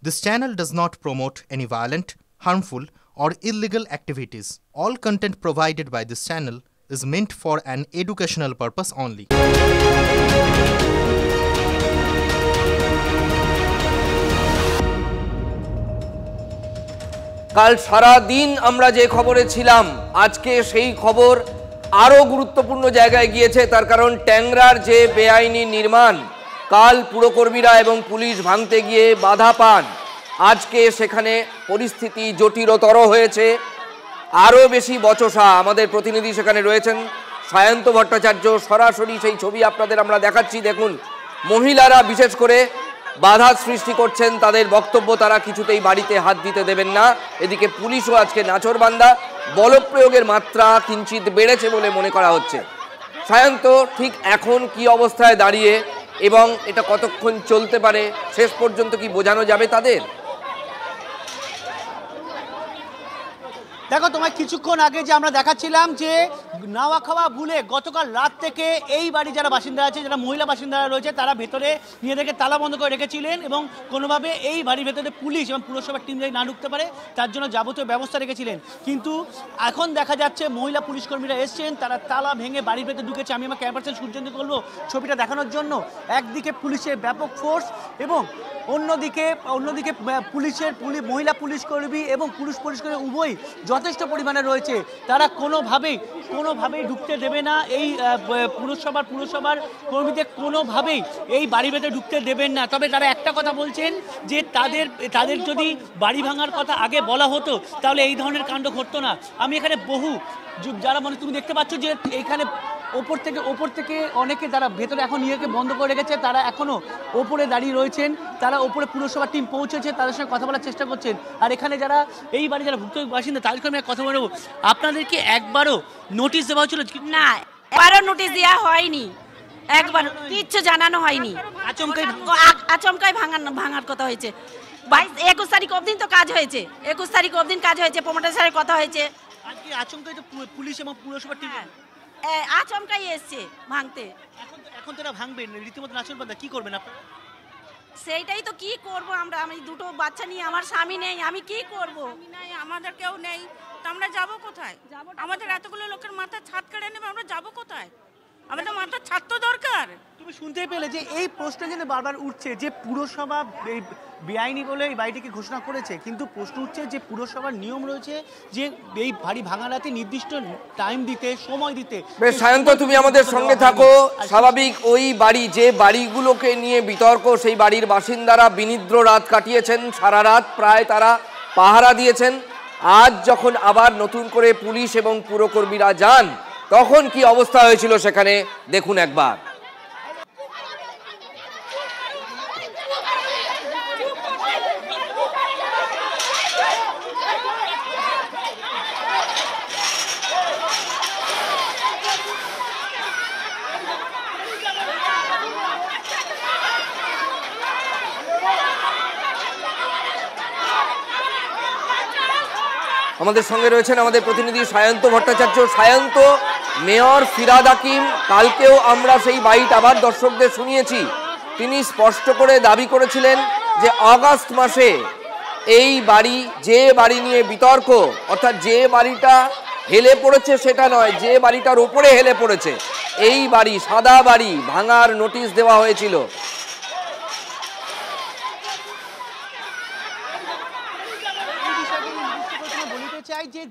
This channel does not promote any violent, harmful, or illegal activities. All content provided by this channel is meant for an educational purpose only. কাল সারা দিন আমরা যে খবরে ছিলাম আজকে সেই খবর আরো গুরুত্বপূর্ণ জায়গায় গিয়েছে। তার কারণ ট্যাংরার যে বেআইনি নির্মাণ কাল পুরকর্মীরা এবং পুলিশ ভাঙতে গিয়ে বাধা পান, আজকে সেখানে পরিস্থিতি জটিলতর হয়েছে, আরো বেশি বচসা। আমাদের প্রতিনিধি সেখানে রয়েছেন সায়ন্ত ভট্টাচার্য, সরাসরি সেই ছবি আপনাদের আমরা দেখাচ্ছি। দেখুন, মহিলারা বিশেষ করে বাধা সৃষ্টি করছেন, তাদের বক্তব্য তারা কিছুতেই বাড়িতে হাত দিতে দেবেন না। এদিকে পুলিশও আজকে নাছোড়বান্দা, বলপ্রয়োগের মাত্রা কিঞ্চিত বেড়েছে বলে মনে করা হচ্ছে। সায়ন্ত, ঠিক এখন কি অবস্থায় দাঁড়িয়ে এবং এটা কতক্ষণ চলতে পারে, শেষ পর্যন্ত কি বোঝানো যাবে তাদের? দেখো, তোমায় কিছুক্ষণ আগে যে আমরা দেখাচ্ছিলাম যে নাওয়া খাওয়া ভুলে গতকাল রাত থেকে এই বাড়ি যারা বাসিন্দা আছে, যারা মহিলা বাসিন্দারা রয়েছে, তারা ভেতরে নিজেদেরকে তালা বন্ধ করে রেখেছিলেন এবং কোনোভাবে এই বাড়ির ভেতরে পুলিশ এবং পুরসভার টিম যাতে না ঢুকতে পারে তার জন্য যাবতীয় ব্যবস্থা রেখেছিলেন। কিন্তু এখন দেখা যাচ্ছে মহিলা পুলিশ কর্মীরা এসছেন, তারা তালা ভেঙে বাড়ির ভেতরে ঢুকেছে। আমি আমার ক্যামেরা পার্সন সূর্যেন্দু বলবো ছবিটা দেখানোর জন্য। একদিকে পুলিশের ব্যাপক ফোর্স এবং অন্যদিকে মহিলা পুলিশ কর্মী এবং পুলিশ কর্মী উভয়ই যথেষ্ট পরিমাণে রয়েছে। তারা কোনোভাবেই ঢুকতে দেবে না, এই পুরসভার কর্মীদের কোনোভাবেই এই বাড়ির ভেতরে ঢুকতে দেবেন না। তবে তারা একটা কথা বলছেন যে তাদের যদি বাড়ি ভাঙার কথা আগে বলা হতো তাহলে এই ধরনের কাণ্ড ঘটতো না। আমি এখানে বহু যারা তুমি দেখতে পাচ্ছ যে এখানে ওপর থেকে অনেকে যারা ভেতরে এখন নিজেকে বন্ধ করে রেখেছে, তারা এখনও ওপরে দাঁড়িয়ে রয়েছেন। তারা ওপরে পুরসভার টিম পৌঁছেছে, তাদের সঙ্গে কথা বলার চেষ্টা করছেন। আর এখানে যারা এই বাড়ি যারা ভুক্তভোগী বাসিন্দা তাদের সঙ্গে কথা বলবো। আপনাদেরকে একবারও নোটিশ দেওয়া হয়েছিল? না, একবারও নোটিশ দেওয়া হয়নি, একবার কিচ্ছু জানানো হয়নি। আচমকাই ভাঙার কথা হয়েছে। 21 তারিখ অবধি তো কাজ হয়েছে, 21 তারিখ অবধি কাজ হয়েছে, প্রমোটার স্যারের কথা হয়েছে। আজকে আচমকাই তো পুলিশ এবং পুরসভার টিম আচমকাই এসছে ভাঙতে। এখন তো ভাঙবেন, রীতিমতো নাছোড়বান্দা, কি করবেন আপনারা? সেইটাই তো, কি করব আমরা? আমি দুটো বাচ্চা নিয়ে, আমার স্বামী নেই, আমি কি করব? আমাদের কেউ নেই, তো আমরা যাবো কোথায়? আমাদের এতগুলো লোকের মাথা ছাদ কেড়ে নেবে, আমরা যাবো কোথায়? আমাদের মাথার ছাদ তো দরকার। তুমি শুনতে পেলে যে এই প্রশ্ন যেন বারবার উঠছে যে পুরসভা এই বেআইনি বলে এই বাড়িটিকে ঘোষণা করেছে, কিন্তু প্রশ্ন উঠছে যে পুরসভার নিয়ম রয়েছে যে এই বাড়ি ভাঙারাতে নির্দিষ্ট টাইম দিতে, সময় দিতে। বেশ সায়ন্ত, তুমি আমাদের সঙ্গে থাকো। স্বাভাবিক, ওই বাড়ি যে বাড়িগুলোকে নিয়ে বিতর্ক, সেই বাড়ির বাসিন্দারা বিনিদ্র রাত কাটিয়েছেন, সারা রাত প্রায় তারা পাহারা দিয়েছেন। আজ যখন আবার নতুন করে পুলিশ এবং পুরকর্মীরা যান, তখন কি অবস্থা হয়েছিল সেখানে দেখুন একবার। আমাদের সঙ্গে রয়েছেন আমাদের প্রতিনিধি সায়ন্ত ভট্টাচার্য। সায়ন্ত, মেয়র ফিরহাদ হাকিম, কালকেও আমরা সেই বাইট আবার দর্শকদের শুনিয়েছি, তিনি স্পষ্ট করে দাবি করেছিলেন যে আগস্ট মাসে এই বাড়ি, যে বাড়ি নিয়ে বিতর্ক, অর্থাৎ যে বাড়িটা হেলে পড়েছে সেটা নয়, যে বাড়িটার উপরে হেলে পড়েছে, এই বাড়ি, সাদা বাড়ি ভাঙার নোটিশ দেওয়া হয়েছিল।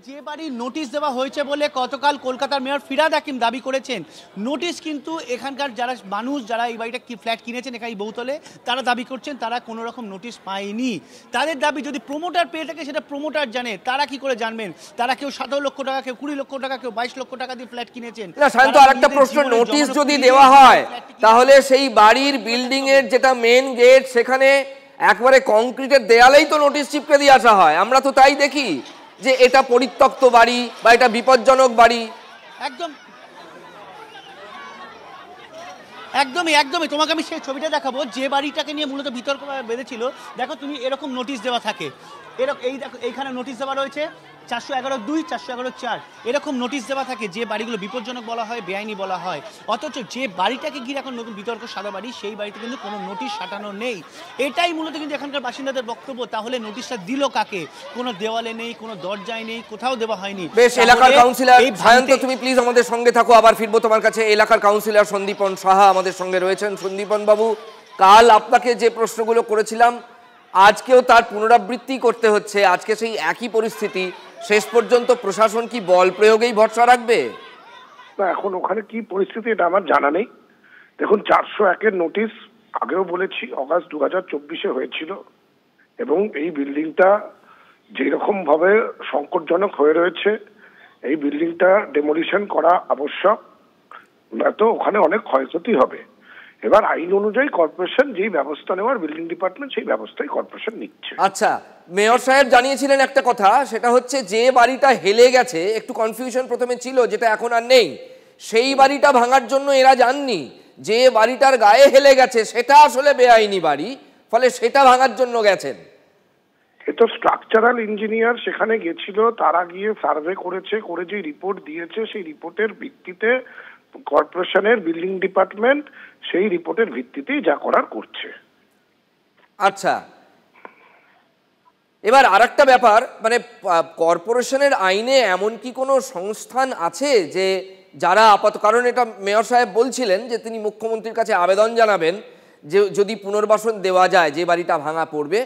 যে বাড়ির নোটিশ দেওয়া হয়েছে বলে গতকাল কলকাতার মেয়র ফিরহাদ হাকিম দাবি করেছেন, নোটিশ কিন্তু এখানকার যারা মানুষ, যারা এই বাড়িটা ফ্ল্যাট কিনেছেন এখানে বহুতলে, তারা দাবি করছেন তারা কোনো রকম নোটিশ পায়নি। তাদের দাবি যদি প্রমোটার পেয়ে থাকে সেটা প্রমোটার জানে, তারা কি করে জানবেন? তারা কেউ 17 লক্ষ টাকা, কেউ 20 লক্ষ টাকা, কেউ 22 লক্ষ টাকা দিয়ে ফ্ল্যাট কিনেছেন। না সায়ন্ত, আরেকটা প্রশ্ন, নোটিশ যদি দেওয়া হয় তাহলে সেই বাড়ির বিল্ডিং এর যেটা মেন গেট, সেখানে একবারে কংক্রিটের দেয়ালেই তো নোটিশ চিপকে দিয়ে আসা হয়। আমরা তো তাই দেখি যে এটা পরিত্যক্ত বাড়ি বা এটা বিপজ্জনক বাড়ি। একদমই তোমাকে আমি সেই ছবিটা দেখাবো যে বাড়িটাকে নিয়ে মূলত বিতর্ক বেঁধেছিল। দেখো, তুমি এরকম নোটিশ দেওয়া থাকে, এই দেখো এইখানে নোটিশ দেওয়া রয়েছে 411(2), 411(4) এরকম নোটিশ দেওয়া থাকে যে বাড়িগুলো বিপজ্জনক বলা হয়, বেআইনি বলা হয়। অথচ যে বাড়িটাকে ঘিরে এখন নতুন বিতর্ক সাদা বাড়ি, সেই বাড়িতে কিন্তু কোনো নোটিশ সাটানো নেই। এটাই মূলত কিন্তু এখানকার বাসিন্দাদের বক্তব্য। তাহলে নোটিশটা দিল কাকে? কোনো দেওয়ালে নেই, কোনো দরজায় নেই, কোথাও দেওয়া হয়নি। বেশ, এলাকার কাউন্সিলর সায়ন্ত, তুমি প্লিজ আমাদের সঙ্গে থাকো, আবার ফিরবো তোমার কাছে। এলাকার কাউন্সিলর সন্দীপন সাহা আমাদের সঙ্গে রয়েছেন। সন্দীপন বাবু, কাল আপনাকে যে প্রশ্নগুলো করেছিলাম আজকেও তার পুনরাবৃত্তি করতে হচ্ছে। আজকে সেই একই পরিস্থিতি, শেষ পর্যন্ত প্রশাসন কি বল প্রয়োগেই ভরসা রাখবে? না, এখন ওখানে কি পরিস্থিতি এটা আমার জানা নেই। দেখুন, 401-এর নোটিশ আগেও বলেছি অগাস্ট 2024-এ হয়েছিল, এবং এই বিল্ডিংটা যেরকম ভাবে সংকটজনক হয়ে রয়েছে, এই বিল্ডিংটা ডেমোলিশন করা আবশ্যক, নয়তো ওখানে অনেক ক্ষয়ক্ষতি হবে। এবার আইন অনুযায়ী কর্পোরেশন যেই ব্যবস্থা নেওয়ার, বিল্ডিং ডিপার্টমেন্ট সেই ব্যবস্থাই কর্পোরেশন নিচ্ছে। আচ্ছা, মেয়র সাহেব জানিয়েছিলেন একটা কথা, সেটা হচ্ছে যে বাড়িটা হেলে গেছে, একটু কনফিউশন প্রথমে ছিল, যেটা এখন আর নেই, সেই বাড়িটা ভাঙার জন্য এরা যাননি। যে বাড়িটার গায়ে হেলে গেছে সেটা আসলে বেআইনি বাড়ি, ফলে সেটা ভাঙার জন্য গেছেন। এ তো স্ট্রাকচারাল ইঞ্জিনিয়ার সেখানে গেছিল, তারা গিয়ে সার্ভে করেছে, করে যে রিপোর্ট দিয়েছে সেই রিপোর্টের ভিত্তিতে কর্পোরেশনের বিল্ডিং ডিপার্টমেন্ট সেই রিপোর্টের ভিত্তিতেই যা করার করছে। আচ্ছা, এবার আরেকটা ব্যাপার, মানে কর্পোরেশনের আইনে এমন কি কোনো সংস্থান আছে যে যারা কারণ এটা মেয়র সাহেব বলছিলেন যে তিনি মুখ্যমন্ত্রীর কাছে আবেদন জানাবেন যে যদি পুনর্বাসন দেওয়া যায় যে বাড়িটা ভাঙা পড়বে,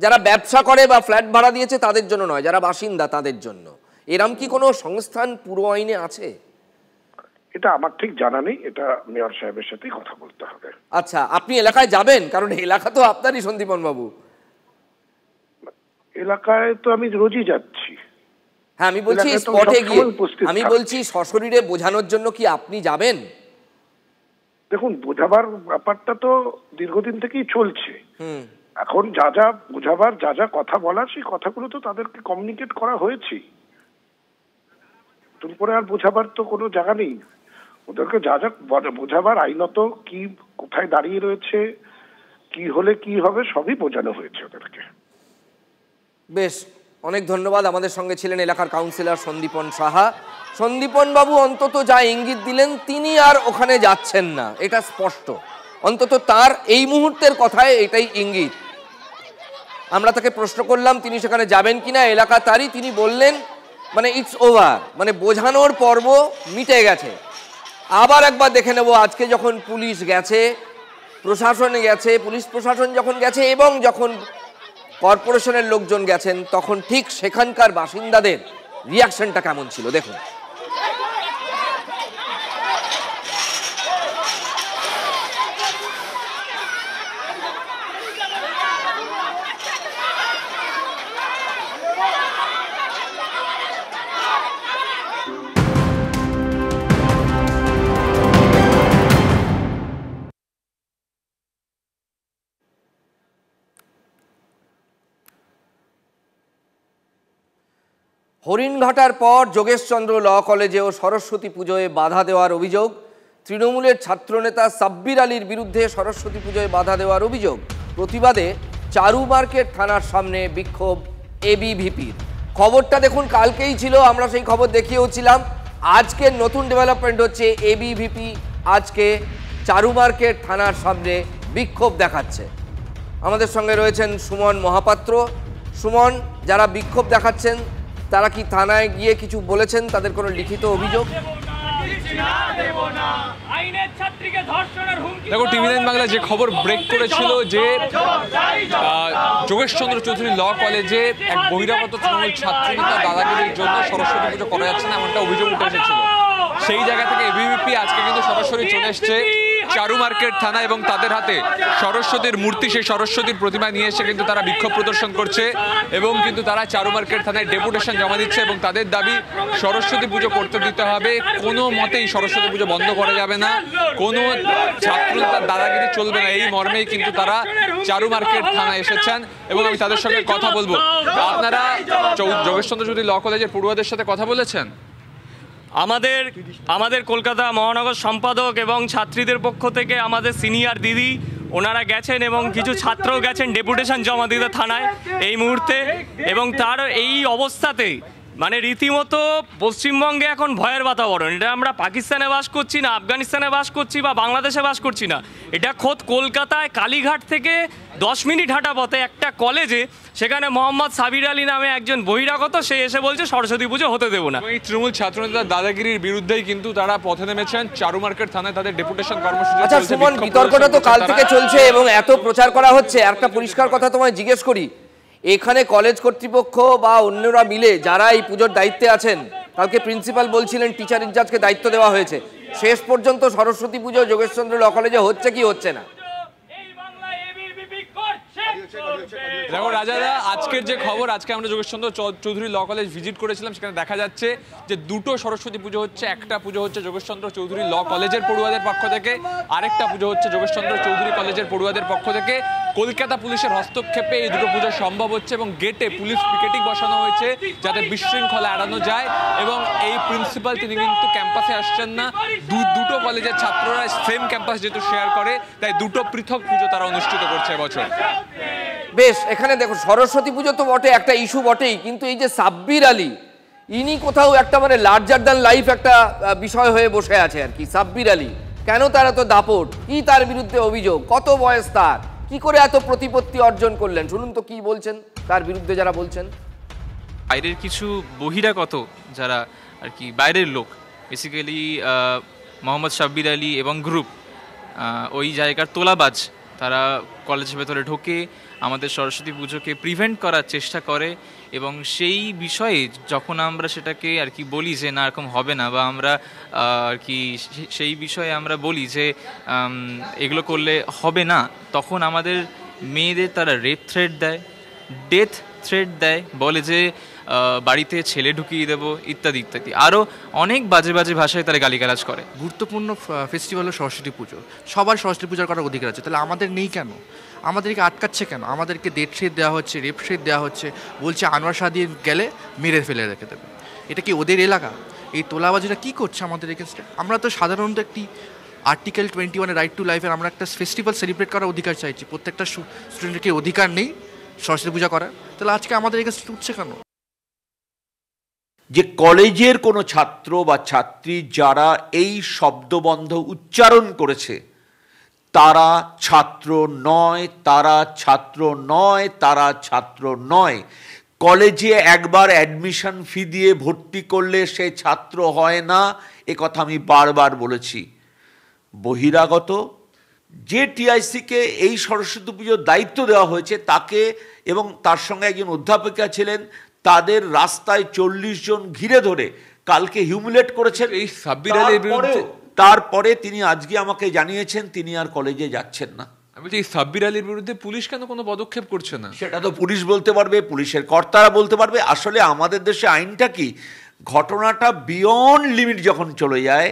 যারা ব্যবসা করে বা ফ্ল্যাট ভাড়া দিয়েছে তাদের জন্য নয়, যারা বাসিন্দা তাদের জন্য, এরম কি কোনো সংস্থান পুরো আইনে আছে? এটা আমার ঠিক জানা নেই, এটা মেয়র সাহেবের সাথেই কথা বলতে হবে। আচ্ছা, আপনি এলাকায় যাবেন? কারণ এলাকা তো আপনারই সন্দীপন বাবু। এলাকায় তো আমি রোজই যাচ্ছি। হ্যাঁ, আমি বলছি স্পটে গিয়ে, আমি বলছি সশরীরে বোঝানোর জন্য কি আপনি যাবেন? দেখুন, বোঝাবার ব্যাপারটা তো দীর্ঘদিন থেকেই চলছে। এখন যা যা বোঝাবার, যা যা কথা বলার, সেই কথাগুলো তো তাদেরকে কমিউনিকেট করা হয়েছে। নতুন করে আর বোঝাবার তো কোনো জায়গা নেই। ওদেরকে যা যা বোঝাবার, আইনত কি কোথায় দাঁড়িয়ে রয়েছে, কি হলে কি হবে, সবই বোঝানো হয়েছে ওদেরকে। বেশ, অনেক ধন্যবাদ। আমাদের সঙ্গে ছিলেন এলাকার কাউন্সিলর সন্দীপন সাহা। সন্দীপন বাবু অন্তত যা ইঙ্গিত দিলেন, তিনি আর ওখানে যাচ্ছেন না, এটা স্পষ্ট। অন্তত তার এই মুহূর্তের কথায় এটাই ইঙ্গিত। আমরা তাকে প্রশ্ন করলাম তিনি সেখানে যাবেন কিনা, এলাকা তারই, তিনি বললেন মানে ইটস ওভার, মানে বোঝানোর পর্ব মিটে গেছে। আবার একবার দেখে নেব, আজকে যখন পুলিশ গেছে, প্রশাসনে গেছে, পুলিশ প্রশাসন যখন গেছে এবং যখন কর্পোরেশনের লোকজন গেছেন, তখন ঠিক সেখানকার বাসিন্দাদের রিয়াকশনটা কেমন ছিল দেখুন। হরিণঘাটার পর যোগেশচন্দ্র ল কলেজেও সরস্বতী পুজোয় বাধা দেওয়ার অভিযোগ। তৃণমূলের ছাত্রনেতা সাব্বির আলীর বিরুদ্ধে সরস্বতী পুজোয় বাধা দেওয়ার অভিযোগ। প্রতিবাদে চারু মার্কেট থানার সামনে বিক্ষোভ এবিভিপির। খবরটা দেখুন, কালকেই ছিল, আমরা সেই খবর দেখিয়েওছিলাম। আজকের নতুন ডেভেলপমেন্ট হচ্ছে এবিভিপি আজকে চারু মার্কেট থানার সামনে বিক্ষোভ দেখাচ্ছে। আমাদের সঙ্গে রয়েছেন সুমন মহাপাত্র। সুমন, যারা বিক্ষোভ দেখাচ্ছেন তারা কি থানায় গিয়ে কিছু বলেছেন? তাদের কোনো লিখিত অভিযোগ? দেখো, টিভি9 বাংলা যে খবর ব্রেক করেছিল যে যোগেশচন্দ্র চৌধুরী ল কলেজে এক বহিরাগত তৃণমূল ছাত্রনেতা দাদাগিরির জন্য সরস্বতী পুজো করা যাচ্ছে না, এমনটা অভিযোগ উঠে এসেছিল। সেই জায়গা থেকে এবিভিপি আজকে কিন্তু সরাসরি চলে এসছে চারু মার্কেট থানা এবং তাদের হাতে সরস্বতীর মূর্তি, সেই সরস্বতীর প্রতিমা নিয়ে এসে কিন্তু তারা বিক্ষোভ প্রদর্শন করছে এবং কিন্তু তারা চারু মার্কেট থানায় ডেপুটেশন জমা দিচ্ছে এবং তাদের দাবি সরস্বতী পুজো করতে দিতে হবে, কোনো মতেই সরস্বতী পুজো বন্ধ করা যাবে না, কোনো ছাত্রনেতার দাদাগিরি চলবে না। এই মর্মেই কিন্তু তারা চারু মার্কেট থানায় এসেছেন এবং আমি তাদের সঙ্গে কথা বলবো। আপনারা যোগেশচন্দ্র চৌধুরী ল কলেজের পড়ুয়াদের সাথে কথা বলেছেন? আমাদের কলকাতা মহানগর সম্পাদক এবং ছাত্রীদের পক্ষ থেকে আমাদের সিনিয়র দিদি ওনারা গেছেন এবং কিছু ছাত্রও গেছেন ডেপুটেশন জমা দিতে থানায় এই মুহূর্তে। এবং তার এই অবস্থাতে মানে রীতিমতো পশ্চিমবঙ্গে এখন ভয়ের বাতাবরণ। এটা আমরা পাকিস্তানে বাস করছি না, আফগানিস্তানে বাস করছি বা বাংলাদেশে বাস করছি না, এটা খোদ কলকাতায় কালীঘাট থেকে 10 মিনিট হাঁটা পথে একটা কলেজে, সেখানে মোহাম্মদ সাবির আলী নামে একজন বহিরাগত, সে এসে বলছে সরস্বতী পুজো হতে দেবো না। এই তৃণমূল ছাত্রনেতা দাদাগিরির বিরুদ্ধেই কিন্তু তারা পথে নেমেছেন। চারু মার্কেট থানায় তাদের ডেপুটেশন কর্মসূচি। আচ্ছা সুমন, বিতর্কটা তো কাল থেকে চলছে এবং এত প্রচার করা হচ্ছে, একটা পরিষ্কার কথা তোমায় জিজ্ঞেস করি, এখানে কলেজ কর্তৃপক্ষ বা অন্যরা মিলে যারা এই পুজোর দায়িত্বে আছেন, কালকে প্রিন্সিপাল বলছিলেন টিচার ইনচার্জকে দায়িত্ব দেওয়া হয়েছে, শেষ পর্যন্ত সরস্বতী পুজো যোগেশচন্দ্র ল কলেজে হচ্ছে কি হচ্ছে না? দেখো রাজাদা, আজকের যে খবর, আজকে আমরা Jogeshchandra Chowdhury law college visit করেছিলাম, সেখানে দেখা যাচ্ছে যে দুটো সরস্বতী পুজো হচ্ছে। একটা পুজো হচ্ছে যোগেশচন্দ্র চৌধুরী ল কলেজের পড়ুয়াদের পক্ষ থেকে, আরেকটা পুজো হচ্ছে যোগেশচন্দ্র চৌধুরী কলেজের পড়ুয়াদের পক্ষ থেকে। কলকাতা পুলিশের হস্তক্ষেপে এই দুটো পুজো সম্ভব হচ্ছে এবং গেটে পুলিশ পিকেটিং বসানো হয়েছে যাতে বিশৃঙ্খলা এড়ানো যায়। এবং এই প্রিন্সিপাল তিনি কিন্তু ক্যাম্পাসে আসছেন না, দুটো কলেজের ছাত্ররা সেম ক্যাম্পাস যেহেতু শেয়ার করে, তাই দুটো পৃথক পুজো তারা অনুষ্ঠিত করছে এবছর। বেশ, এখানে দেখো সরস্বতী পুজো তো বটে, একটা ইস্যু বটেই, কিন্তু এই যে সাব্বির আলী, ইনি কোথাও একটা মানে লার্জার দ্যান লাইফ একটা বিষয় হয়ে বসে আছে আর কি। সাব্বির আলী কেন, তার এত দাপট কি, তার বিরুদ্ধে অভিযোগ, কত বয়স তার, কি করে এত প্রতিপত্তি অর্জন করলেন? শুনুন তো কি বলছেন তার বিরুদ্ধে যারা বলছেন। বাইরের কিছু বহিরাগত যারা আর কি, বাইরের লোক, বেসিক্যালি মোহাম্মদ সাব্বির আলী এবং গ্রুপ, ওই জায়গার তোলাবাজ, তারা কলেজের ভেতরে ঢোকে, আমাদের সরস্বতী পুজোকে প্রিভেন্ট করার চেষ্টা করে। এবং সেই বিষয়ে যখন আমরা সেটাকে আর কি বলি যে না এরকম হবে না, বা আমরা আর কি সেই বিষয়ে আমরা বলি যে এগুলো করলে হবে না, তখন আমাদের মেয়েদের তারা রেপ থ্রেট দেয়, ডেথ থ্রেট দেয়, বলে যে বাড়িতে ছেলে ঢুকিয়ে দেবো ইত্যাদি ইত্যাদি, আরও অনেক বাজে বাজে ভাষায় তারা গালিগালাজ করে। গুরুত্বপূর্ণ ফেস্টিভ্যাল হলো সরস্বতী পুজো, সবার সরস্বতী পূজা করার অধিকার আছে, তাহলে আমাদের নেই কেন? আমাদেরকে আটকাচ্ছে কেন? আমাদেরকে ডেথ থ্রেট দেওয়া হচ্ছে, রেপ থ্রেট দেওয়া হচ্ছে, বলছে আনোয়ার শাহ দিয়ে গেলে মেরে ফেলে রেখে দেবে। এটা কি ওদের এলাকা? এই তোলাবাজিরা কী করছে আমাদের এগেনস্টে? আমরা তো সাধারণত একটি আর্টিকেল 21 রাইট টু লাইফের আমরা একটা ফেস্টিভ্যাল সেলিব্রেট করার অধিকার চাইছি, প্রত্যেকটা স্টুডেন্টের কি অধিকার নেই সরস্বতী পূজা করার? তাহলে আজকে আমাদের এগেনস্টে উঠছে কেন? যে কলেজের কোনো ছাত্র বা ছাত্রী যারা এই শব্দবন্ধ উচ্চারণ করেছে তারা ছাত্র নয়, তারা ছাত্র নয়, তারা ছাত্র নয়। কলেজে একবার অ্যাডমিশন ফি দিয়ে ভর্তি করলে সে ছাত্র হয় না, এ কথা আমি বারবার বলেছি। বহিরাগত যে টিআইসিকে এই সরস্বতী পুজোর দায়িত্ব দেওয়া হয়েছে তাকে এবং তার সঙ্গে একজন অধ্যাপিকা ছিলেন, তাদের রাস্তায় 40 জন ঘিরে ধরে কালকে হিউমিলেট করেছেন। এই সাব্বির আলীর বিরুদ্ধে তারপরে তিনি আজকে আমাকে জানিয়েছেন তিনি আর কলেজে যাচ্ছেন না। আমি বলছি এই সাব্বির আলীর বিরুদ্ধে পুলিশ কেন কোনো পদক্ষেপ করছে না? সেটা তো পুলিশ বলতে পারবে, পুলিশের কর্তারা বলতে পারবে। আসলে আমাদের দেশে আইনটা কি, ঘটনাটা বিয়ন্ড লিমিট যখন চলে যায়,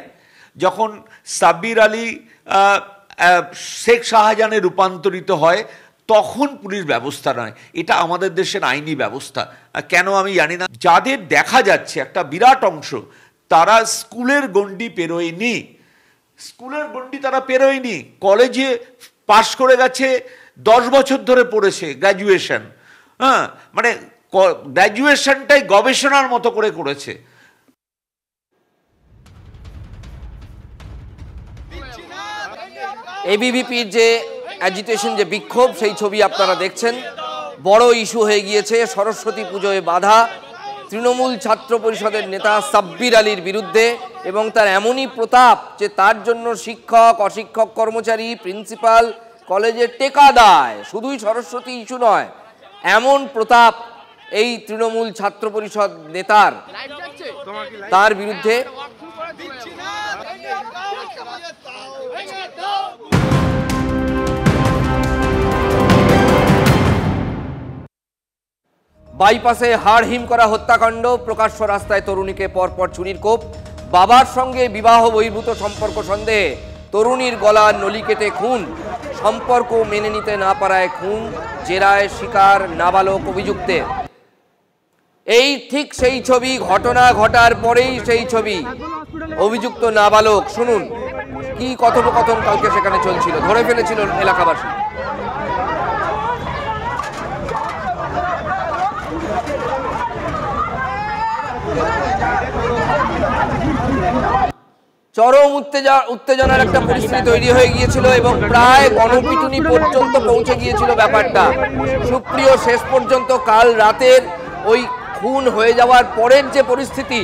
যখন সাব্বির আলী শেখ শাহজাহানে রূপান্তরিত হয় তখন পুলিশ ব্যবস্থা নেয়। এটা আমাদের দেশের আইনি ব্যবস্থা। কেন আমি জানি না। যাদের দেখা যাচ্ছে একটা বিরাট অংশ তারা স্কুলের গণ্ডি পেরোয়নি, স্কুলের গণ্ডি তারা পেরোয়নি, কলেজে পাশ করে গেছে, 10 বছর ধরে পড়েছে গ্র্যাজুয়েশন, হ্যাঁ, মানে গ্র্যাজুয়েশনটাই গবেষণার মতো করে করেছে। এবিভিপির যে অ্যাজিটেশন, যে বিক্ষোভ, সেই ছবি আপনারা দেখছেন। বড় ইস্যু হয়ে গিয়েছে সরস্বতী পুজোয় বাধা, তৃণমূল ছাত্র পরিষদের নেতা সাব্বির আলীর বিরুদ্ধে, এবং তার এমনই প্রতাপ যে তার জন্য শিক্ষক, অশিক্ষক, কর্মচারী, প্রিন্সিপাল কলেজে টেকা দেয়। শুধুই সরস্বতী ইস্যু নয়, এমন প্রতাপ এই তৃণমূল ছাত্র পরিষদ নেতার, তার বিরুদ্ধে বাইপাসে হাড়হিম করা হত্যাকাণ্ড, প্রকাশ্য রাস্তায় তরুণীকে পরপর চুরির কোপ, বাবার সঙ্গে বিবাহ বহির্ভূত সম্পর্ক সন্দেহে তরুণীর গলার নলি কেটে খুন, সম্পর্ক মেনে নিতে না পারায় খুন, জেরায় শিকার নাবালক অভিযুক্তের। এই ঠিক সেই ছবি, ঘটনা ঘটার পরেই সেই ছবি, অভিযুক্ত নাবালক। শুনুন কি কথোপকথন কালকে সেখানে চলছিল, ধরে ফেলেছিল এলাকাবাসী। চরম উত্তেজনার একটা পরিস্থিতি তৈরি হয়ে গিয়েছিল এবং প্রায় গণপিটুনি পর্যন্ত পৌঁছে গিয়েছিল ব্যাপারটা। সুপ্রিয়, শেষ পর্যন্ত কাল রাতের ওই খুন হয়ে যাওয়ার পরের যে পরিস্থিতি,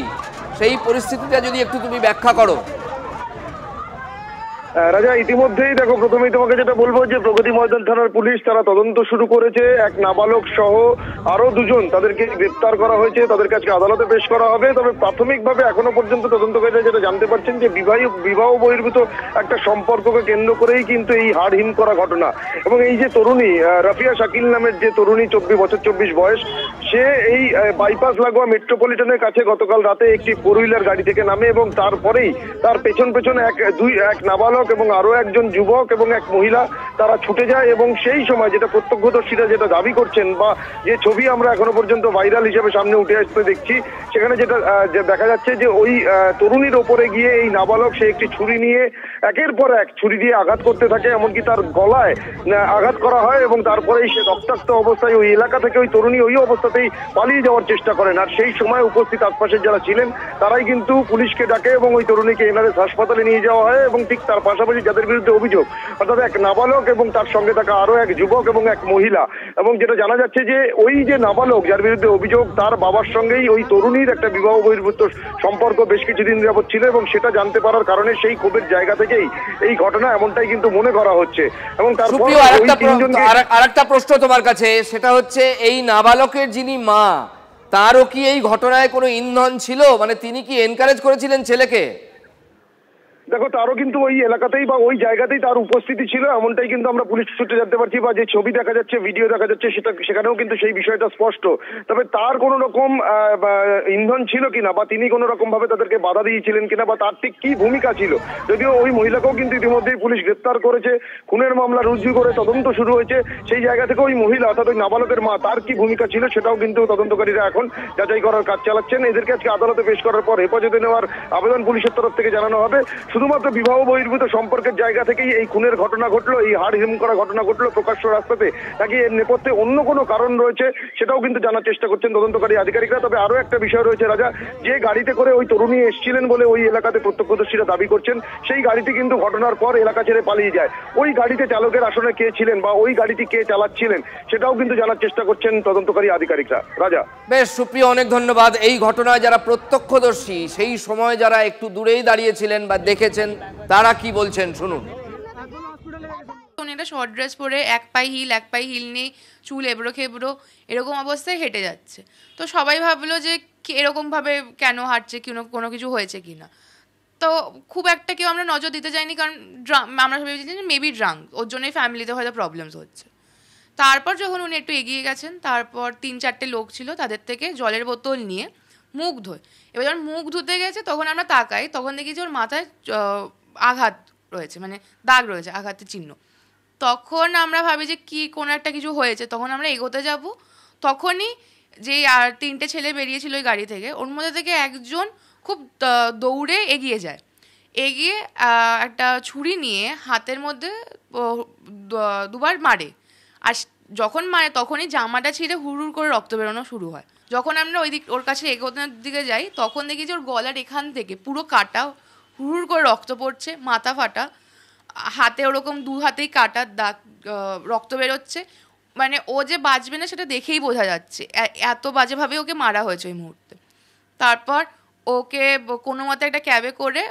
সেই পরিস্থিতিটা যদি একটু তুমি ব্যাখ্যা করো। রাজা, ইতিমধ্যেই দেখো, প্রথমেই তোমাকে যেটা বলবো যে প্রগতি ময়দান থানার পুলিশ তারা তদন্ত শুরু করেছে। এক নাবালক সহ আরো দুজন তাদেরকে গ্রেপ্তার করা হয়েছে, তাদের কাছে আদালতে পেশ করা হবে। তবে প্রাথমিকভাবে এখনো পর্যন্ত তদন্তকারীরা যেটা জানতে পারছেন যে বিবাহ বহির্ভূত একটা সম্পর্ককে কেন্দ্র করেই কিন্তু এই হাড়হিম করা ঘটনা। এবং এই যে তরুণী রাফিয়া শাকিল নামের যে তরুণী, 24 বয়স, সে এই বাইপাস লাগোয়া মেট্রোপলিটনের কাছে গতকাল রাতে একটি ফোর হুইলার গাড়ি থেকে নামে এবং তারপরেই তার পেছন এক নাবালক এবং আরো একজন যুবক এবং এক মহিলা তারা ছুটে যায়। এবং সেই সময় যেটা প্রত্যক্ষদর্শীরা যেটা দাবি করছেন বা যে ছবি আমরা এখনো পর্যন্ত ভাইরাল হিসেবে সামনে উঠে আসতে দেখছি, সেখানে যেটা দেখা যাচ্ছে যে ওই তরুণীর ওপরে গিয়ে এই নাবালক সে একটি ছুরি নিয়ে একের পর এক ছুরি দিয়ে আঘাত করতে থাকে, এমনকি তার গলায় আঘাত করা হয় এবং তারপরেই সে রক্তাক্ত অবস্থায় ওই এলাকা থেকে ওই তরুণী ওই অবস্থাতেই পালিয়ে যাওয়ার চেষ্টা করেন। আর সেই সময় উপস্থিত আশপাশের যারা ছিলেন তারাই কিন্তু পুলিশকে ডাকে এবং ওই তরুণীকে এনআরএস হাসপাতালে নিয়ে যাওয়া হয়। এবং ঠিক তার পাশাপাশি যাদের বিরুদ্ধে অভিযোগ, অর্থাৎ এক নাবালক এবং তার সঙ্গে থাকা আরো এক যুবক এবং এক মহিলা। এবং যেটা জানা যাচ্ছে যে ওই যে নাবালক যার বিরুদ্ধে অভিযোগ, তার বাবার সঙ্গেই ওই তরুণীর একটা বিবাহ বহির্ভূত সম্পর্ক বেশ কিছুদিন যাবৎ ছিল এবং সেটা জানতে পারার কারণে সেই ক্ষোভের জায়গা থেকেই এই ঘটনা এমনটাই কিন্তু মনে করা হচ্ছে। এবং তারপর আরেকটা প্রশ্ন তোমার কাছে, সেটা হচ্ছে এই নাবালকের যিনি মা, তারও কি এই ঘটনায় কোনো ইন্ধন ছিল? মানে তিনি কি এনকারেজ করেছিলেন ছেলেকে? দেখো, তারও কিন্তু ওই এলাকাতেই বা ওই জায়গাতেই তার উপস্থিতি ছিল, এমনটাই কিন্তু আমরা পুলিশ সূত্রে জানতে পারছি। বা যে ছবি দেখা যাচ্ছে, ভিডিও দেখা যাচ্ছে, সেখানেও কিন্তু সেই বিষয়টা স্পষ্ট। তবে তার কোনো রকম ইন্ধন ছিল কিনা বা তিনি কোনো রকম ভাবে তাদেরকে বাধা দিয়েছিলেন কিনা বা তার ঠিক কি ভূমিকা ছিল, যদিও ওই মহিলাকেও কিন্তু ইতিমধ্যেই পুলিশ গ্রেপ্তার করেছে, খুনের মামলা রুজু করে তদন্ত শুরু হয়েছে। সেই জায়গা থেকে ওই মহিলা অর্থাৎ ওই নাবালকের মা, তার কি ভূমিকা ছিল সেটাও কিন্তু তদন্তকারীরা এখন যাচাই করার কাজ চালাচ্ছেন। এদেরকে আজকে আদালতে পেশ করার পর হেফাজতে নেওয়ার আবেদন পুলিশের তরফ থেকে জানানো হবে। শুধুমাত্র বিবাহ বহির্ভূত সম্পর্কের জায়গা থেকেই এই খুনের ঘটনা ঘটলো, এই হাড়হিম করা ঘটনা ঘটলো প্রকাশ্য রাস্তাতে, নাকি এর নেপথ্যে অন্য কোনো কারণ রয়েছে সেটাও কিন্তু জানার চেষ্টা করছেন তদন্তকারী আধিকারিকরা। তবে আরো একটা বিষয় রয়েছে রাজা, যে গাড়িতে করে ওই তরুণী এসেছিলেন বলে ওই এলাকাতে প্রত্যক্ষদর্শীরা দাবি করছেন, সেই গাড়িটি কিন্তু ঘটনার পর এলাকা ছেড়ে পালিয়ে যায়। ওই গাড়িতে চালকের আসনে কে ছিলেন বা ওই গাড়িটি কে চালাচ্ছিলেন সেটাও কিন্তু জানার চেষ্টা করছেন তদন্তকারী আধিকারিকরা। রাজা, বেশ, সুপ্রিয়, অনেক ধন্যবাদ। এই ঘটনায় যারা প্রত্যক্ষদর্শী, সেই সময় যারা একটু দূরেই দাঁড়িয়েছিলেন বা দেখেছেন, তারা কি বলছেন শুনুন। একটা শর্ট ড্রেস পরে এক পাই হিল নেই, চুল এবড়ো খেবড়ো এরকম অবস্থায় হেঁটে যাচ্ছে। তো সবাই ভাবলো যে এরকমভাবে কেন হাঁটছে, কোনো কিছু হয়েছে কি না। তো খুব একটা কেউ আমরা নজর দিতে যাইনি, কারণ আমরা সবাই ভেবেছি মেবি ড্রাঙ্ক, ওর জন্যই ফ্যামিলিতে হয়তো প্রবলেমস হচ্ছে। তারপর যখন উনি একটু এগিয়ে গেছেন, তারপর 3-4টে লোক ছিল, তাদের থেকে জলের বোতল নিয়ে মুখ ধোয়। এবার যখন মুখ ধুতে গেছে তখন আমরা তাকাই, তখন দেখি যে ওর মাথায় আঘাত রয়েছে, মানে দাগ রয়েছে, আঘাতের চিহ্ন। তখন আমরা ভাবি যে কোনো একটা কিছু হয়েছে। তখন আমরা এগোতে যাব, তখনই যে আর 3টে ছেলে বেরিয়েছিল ওই গাড়ি থেকে, ওর মধ্যে থেকে একজন খুব দৌড়ে এগিয়ে যায়, এগিয়ে একটা ছুরি নিয়ে হাতের মধ্যে দুবার মারে। আর যখন মারে তখনই জামাটা ছিঁড়ে হুড় করে রক্ত বেরোনো শুরু হয়। যখন আমরা ওর কাছে এগোনোর দিকে যাই, তখন দেখি যে ওর গলার এখান থেকে পুরো কাটা, হুড় করে রক্ত পড়ছে, মাথা ফাটা, হাতে ওরকম 2 হাতেই কাটার দাগ, রক্ত বেরোচ্ছে। মানে ও যে বাঁচবে না সেটা দেখেই বোঝা যাচ্ছে, এত বাজেভাবে ওকে মারা হয়েছে ওই মুহূর্তে। তারপর ওকে কোনো মতে একটা ক্যাবে করে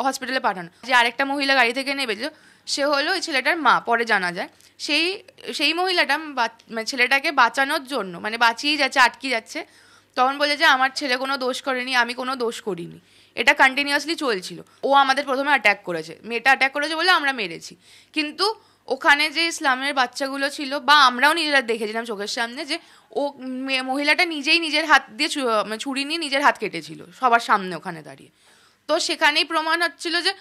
হসপিটালে পাঠানো। যে আরেকটা মহিলা গাড়ি থেকে নেমেছিল, সে হলো ওই ছেলেটার মা, পরে জানা যায়। সেই মহিলাটা ছেলেটাকে বাঁচানোর জন্য, মানে বাঁচিয়েই যাচ্ছে, আটকে যাচ্ছে, তখন বলে যে আমার ছেলে কোনো দোষ করেনি, আমি কোনো দোষ করিনি। এটা কন্টিনিউয়াসলি চলছিল। ও আমাদের প্রথমে অ্যাট্যাক করেছে, মেয়েটা অ্যাট্যাক করেছে বলে আমরা মেরেছি। কিন্তু ওখানে যে ইসলামের বাচ্চাগুলো ছিল, বা আমরাও নিজেরা দেখেছিলাম চোখের সামনে, যে ও মহিলাটা নিজেই নিজের হাত দিয়ে ছুরি নিয়ে নিজের হাত কেটেছিল সবার সামনে ওখানে দাঁড়িয়ে। তো সেখানেই প্রমাণ হচ্ছিল যে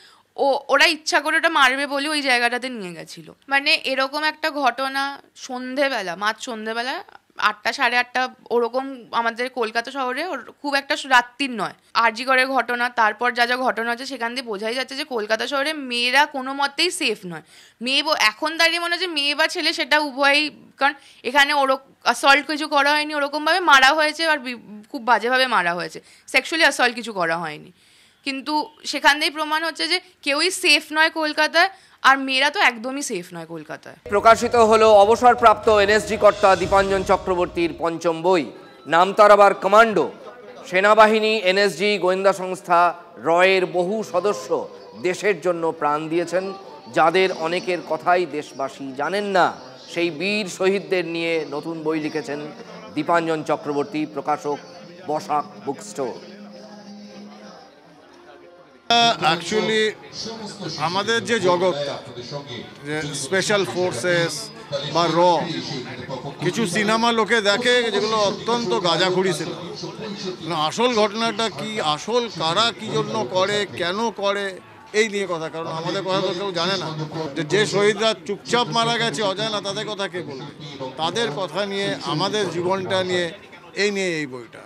ওরা ইচ্ছা করে ওটা মারবে বলে ওই জায়গাটাতে নিয়ে গেছিল। মানে এরকম একটা ঘটনা সন্ধেবেলা, সন্ধেবেলা 8টা 8:30 ওরকম আমাদের কলকাতা শহরে খুব একটা রাত্রির নয়। আরজি করের ঘটনা, তারপর যা যা ঘটনা হচ্ছে, সেখান দিয়ে বোঝাই যাচ্ছে যে কলকাতা শহরে মেয়েরা কোনো মতেই সেফ নয়। এখন দাঁড়িয়ে মনে হচ্ছে মেয়ে বা ছেলে সেটা উভয়ই, কারণ এখানে অ্যাসল্ট কিছু করা হয়নি, ওরকমভাবে মারা হয়েছে, আর খুব বাজেভাবে মারা হয়েছে, সেক্সুয়ালি অ্যাসল্ট কিছু করা হয়নি। কিন্তু সেখান থেকেই প্রমাণ হচ্ছে যে কেউই সেফ নয় কলকাতায়, আর মেয়েরা তো একদমই সেফ নয় কলকাতায়। প্রকাশিত হলো অবসরপ্রাপ্ত এনএসজি কর্তা দীপাঞ্জন চক্রবর্তীর পঞ্চম বই, নাম তার আবার কমান্ডো। সেনাবাহিনী, এনএসজি, গোয়েন্দা সংস্থা, রয়ের বহু সদস্য দেশের জন্য প্রাণ দিয়েছেন, যাদের অনেকের কথাই দেশবাসী জানেন না। সেই বীর শহীদদের নিয়ে নতুন বই লিখেছেন দীপাঞ্জন চক্রবর্তী। প্রকাশক বসাক বুক স্টোর। অ্যাকচুয়ালি আমাদের যে জগৎটা, যে স্পেশাল ফোর্সেস বা কিছু সিনেমা লোকে দেখে যেগুলো অত্যন্ত গাঁজাখুরি সিনেমা, আসল ঘটনাটা কি, আসল কারা কি জন্য করে, কেন করে, এই নিয়ে কথা। কারণ আমাদের কথা তো কেউ জানে না। যে শহীদরা চুপচাপ মারা গেছে অজানা, তাদের কথা কে বলবে? তাদের কথা নিয়ে, আমাদের জীবনটা নিয়ে, এই বইটা।